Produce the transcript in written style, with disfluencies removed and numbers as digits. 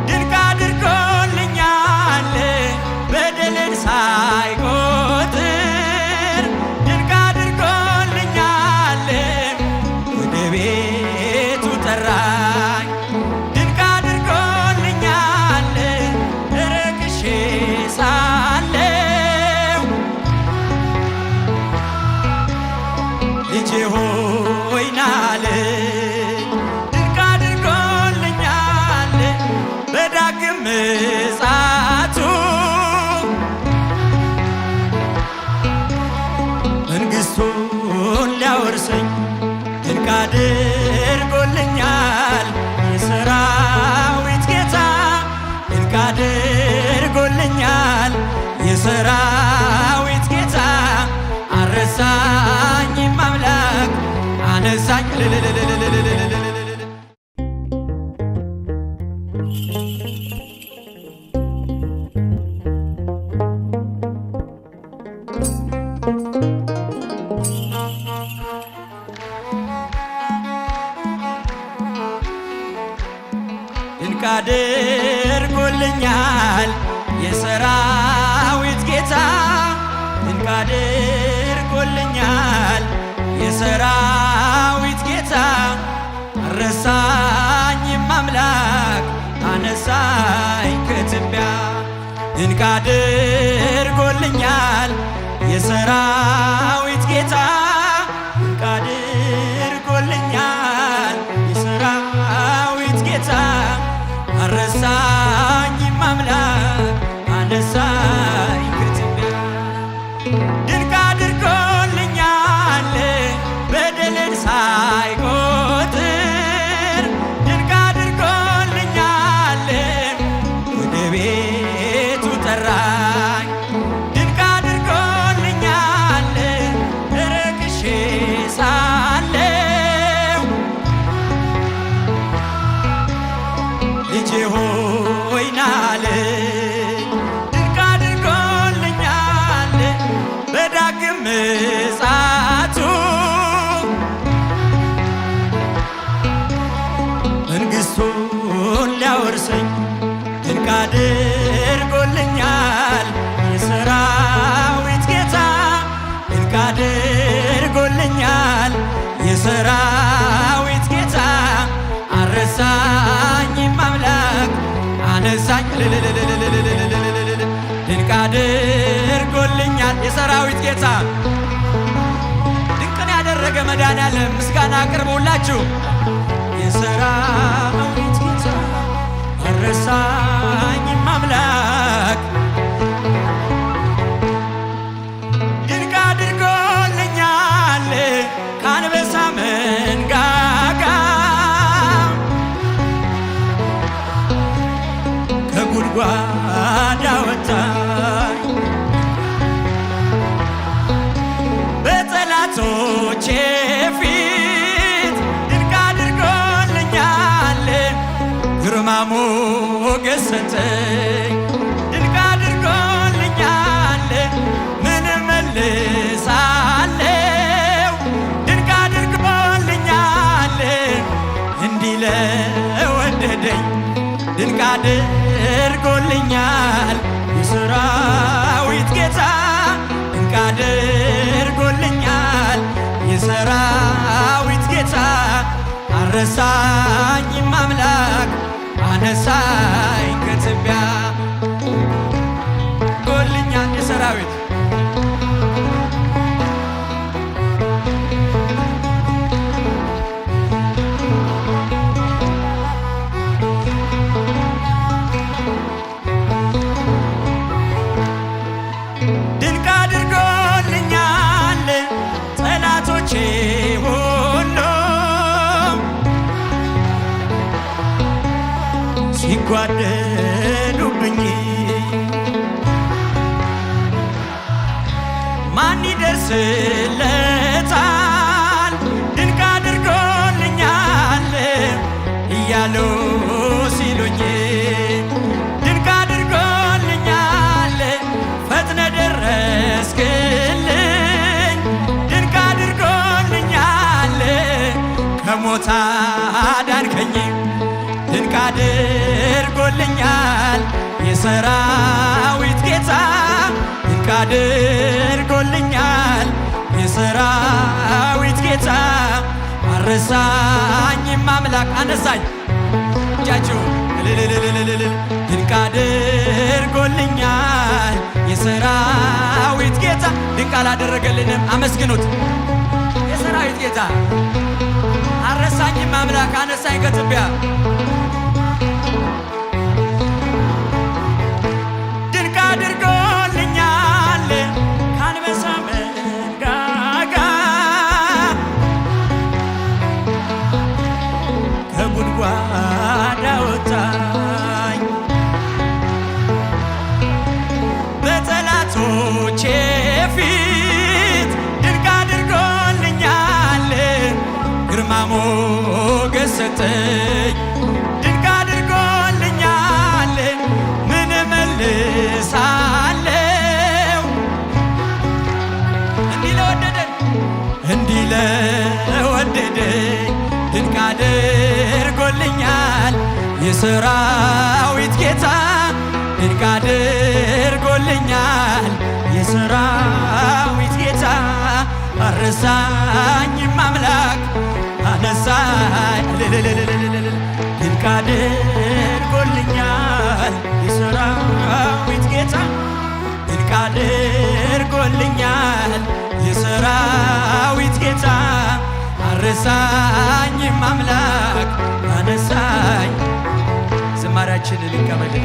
ድንቅ አድርጎልኛል በደሌን ሳይቆጥር ድንቅ አድርጎልኛል ወደ ቤቱ ጠራኝ ድንቅ አድርጎልኛል ረክሼ ሳለሁ ልጄ ሆይ ናለኝ ድንቅ አድርጎልኛል በዳግም ምጽአቱ መንግሥቱን ሊያወርሰኝ ድንቅ አድርጎልኛል የሰራዊት ጌታ ድንቅ አድርጎልኛል የሰራዊት ጌታ አልረሳኝም አምላክ አነሳኝ ድንቅ አድርጎልኛል የሰራዊት ጌታ ድንቅ አድርጎልኛል የሰራዊት ጌታ አልረሳኝም አምላክ አነሳኝ ከትቢያ ድንቅ አድርጎልኛል የሰራዊት ጌታ ድንቅ አድርጎልኛል የሰራዊት ጌታ አልረሳኝም አምላክ አነሳኝ ከትቢያ ድንቅ አድርጎልኛል በደሌን ሳይቆጥር ድንቅ አድርጎልኛል ወደ ቤቱ ጠራኝ ድንቅ አድርጎልኛል ረክሼ ሳለሁ ልጄ ሆይ ናለኝ ድንቅ አድርጎልኛል በዳግም ምጽአቱ መንግሥቱን ሊያወርሰኝ ድንቅ አድርጎልኛል የሰራዊት ጌታ ድንቅ አድርጎልኛል የሰራዊት ጌታ አልረሳኝም አምላክ አነሳኝ ድንቅ አድርጎልኛል የሰራዊት ጌታ ድንቅን ያደረገ መድኃኔዓለም ምስጋና አቅርበውላችሁ የሰራዊት ጌታ አልረሳኝም አምላክ ድንቅ አድርጎልኛል ከአንበሳ መንጋጋ ከጉድጓድ አወጣኝ በጠላቶቼ ፊት ድንቅ አድርጎልኛል ግርማ ሞገስ ሰጠኝ ድንቅ አድርጎልኛል ምን እመልሳለሁ ድንቅ አድርጎልኛል እንዲህ ለወደደኝ ድንቅ አድርጎልኛል የሰራዊት ጌታ ድንቅ አድርጎልኛል የሰራዊት ጌታ አልረሳኝም አምላክ አነሳኝ ከትቢያ ጎልኛል የሰራዊት ድንቅ አድርጎልኛል ጠላቶቼ ሁሉ ሲጓደሉብኝ ማን ይደርስለታል ድንቅ አድርጎልኛል እያሉ ሲሉኝ ድንቅ አድርጎልኛል ፈጥነ ደረስክልኝ ድንቅ አድርጎልኛል ከሞት አዳንከኝ ድንቅ አድርጎ አድርጎልኛል የሰራዊት ጌታ ድንቅ አድርጎልኛል የሰራዊት ጌታ አረሳኝም አምላክ አነሳኝ እጃችሁ ድንቅ አድርጎልኛል የሰራዊት ጌታ ድንቅ አላደረገልንም አመስግኑት የሰራዊት ጌታ አረሳኝም አምላክ አነሳኝ ከትቢያ ድንቅ አድርጎልኛል ከአንበሳ መንጋጋ ከጉድጓድ አወጣኝ በጠላቶቼ ፊት ድንቅ አድርጎልኛል ግርማ ሞገስ ሰጠኝ ድንቅ አድርጎልኛል ምን እመልሳለሁ እንዲህ ለወደደኝ ድንቅ አድርጎልኛል የሰራዊት ጌታ ድንቅ አድርጎልኛል የሰራዊት ጌታ አረሳኝም አምላክ አነሳኝ ድንቅ አድርጎልኛል የሰራዊት ጌታ ድንቅ አድርጎልኛል የሰራዊት ጌታ አረሳኝም አምላክ አነሳኝ ዝማሬያችንን እንቀበል